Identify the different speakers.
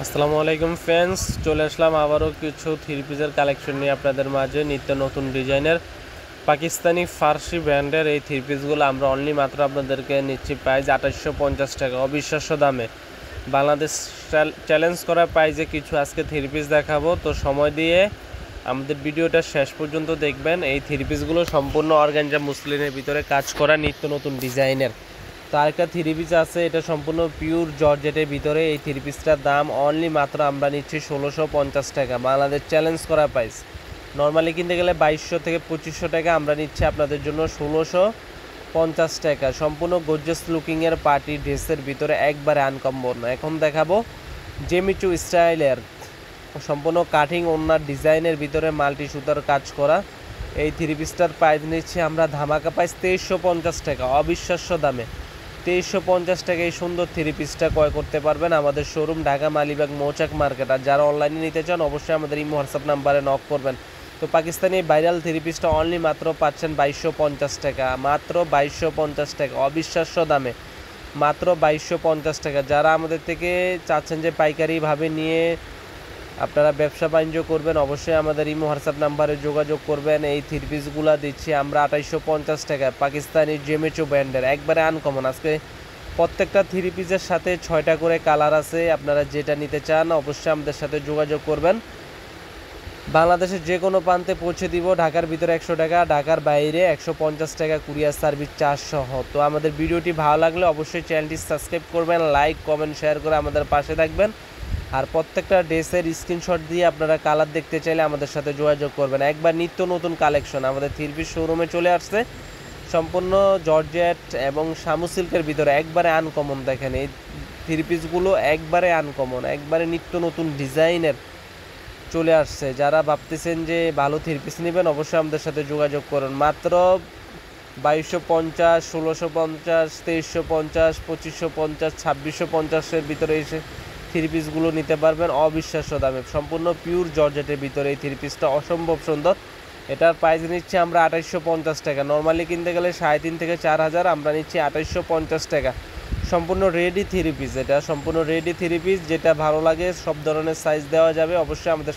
Speaker 1: আসসালামু আলাইকুম ফ্রেন্ডস, চলে আসলাম আবারও কিছু থ্রি পিসের কালেকশন নিয়ে আপনাদের মাঝে। নিত্য নতুন ডিজাইনের পাকিস্তানি ফার্সি ব্র্যান্ডের এই থ্রি পিসগুলো আমরা অনলি মাত্র আপনাদেরকে নিচ্ছি প্রাইস 2850 টাকা, অবিশ্বাস্য দামে। বাংলাদেশ চ্যালেঞ্জ করা প্রাইজে কিছু আজকে থ্রি পিস দেখাবো, তো সময় দিয়ে আমাদের ভিডিওটা শেষ পর্যন্ত দেখবেন। এই থ্রি পিসগুলো সম্পূর্ণ অর্গানজা মুসলিনের ভিতরে কাজ করা নিত্য নতুন ডিজাইনের। তো আরেকটা থ্রি পিস আছে, এটা সম্পূর্ণ পিওর জর্জেটের ভিতরে। এই থ্রি পিসটার দাম অনলি মাত্র আমরা নিচ্ছি 1650 টাকা, বাংলাদেশ চ্যালেঞ্জ করা প্রাইস। নর্মালি কিনতে গেলে 2200 থেকে 2500 টাকা, আমরা নিচ্ছি আপনাদের জন্য 1650 টাকা। সম্পূর্ণ গর্জিয়াস লুকিংয়ের পার্টি ড্রেসের ভিতরে একবারে আনকমন। এখন দেখাবো জেমিচু স্টাইলের সম্পূর্ণ কাটিং ওনার ডিজাইনের ভিতরে মাল্টি সুতার কাজ করা এই থ্রি পিসটার প্রাইস নিচ্ছি আমরা ধামাকা প্রাইস 2350 টাকা, অবিশ্বাস্য দামে। 2350 টাকা এই সুন্দর থ্রি পিসটা ক্রয় করতে পারবেন আমাদের শোরুম ঢাকা মালিবাগ মৌচাক মার্কেট। আর যারা অনলাইনে নিতে চান অবশ্যই আমাদের ইমো হোয়াটসঅ্যাপ নাম্বারে নক করবেন। তো পাকিস্তানি ভাইরাল থ্রি পিসটা অনলি মাত্র পাচ্ছেন 2250 টাকা, মাত্র 2250 টাকা, অবিশ্বাস্য দামে, মাত্র 2250 টাকা। যারা আমাদের থেকে চাচ্ছেন যে পাইকারিভাবে নিয়ে আপনারা ব্যবসা বাণিজ্য করবেন অবশ্যই আমাদের ইমো হোয়াটসঅ্যাপ নাম্বারে যোগাযোগ করবেন। এই থ্রি পিসগুলো দিচ্ছি আমরা 2850 টাকায়, পাকিস্তানি জেমেচো ব্র্যান্ডের একবারে আনকমন। আজকে প্রত্যেকটা থ্রি পিসের সাথে 6টা করে কালার আছে, আপনারা যেটা নিতে চান অবশ্যই আমাদের সাথে যোগাযোগ করবেন। বাংলাদেশের যে কোনো প্রান্তে পৌঁছে দিব, ঢাকার ভিতরে 100 টাকা, ঢাকার বাইরে 150 টাকা কুরিয়ার সার্ভিস চার্জ সহ। তো আমাদের ভিডিওটি ভালো লাগলে অবশ্যই চ্যানেলটি সাবস্ক্রাইব করবেন, লাইক কমেন্ট শেয়ার করে আমাদের পাশে থাকবেন। আর প্রত্যেকটা ড্রেসের স্ক্রিনশট দিয়ে আপনারা কালার দেখতে চাইলে আমাদের সাথে যোগাযোগ করবেন। একবার নিত্য নতুন কালেকশন আমাদের থ্রি পিস শোরুমে চলে আসছে, সম্পূর্ণ জর্জেট এবং শামু সিল্কের ভিতরে একবারে আনকমন। দেখেন এই থ্রি পিসগুলো একবারে আনকমন, একবারে নিত্য নতুন ডিজাইনের চলে আসছে। যারা ভাবতেছেন যে ভালো থ্রি পিস নেবেন অবশ্যই আমাদের সাথে যোগাযোগ করুন। মাত্র 2250, 1650, 2350, 2550, 2650-এর ভিতরে এসে থ্রি পিসগুলো নিতে পারবেন অবিশ্বাস্য দামে। সম্পূর্ণ পিওর জর্জেটের ভিতরে এই থ্রি পিসটা অসম্ভব সুন্দর। এটার প্রাইস নিচ্ছি আমরা 2850 টাকা। নর্মালি কিনতে গেলে 3500 থেকে 4000, আমরা নিচ্ছি 2850 টাকা। সম্পূর্ণ রেডি থ্রি পিস, এটা সম্পূর্ণ রেডি থ্রি পিস। যেটা ভালো লাগে সব ধরনের সাইজ দেওয়া যাবে, অবশ্যই আমাদের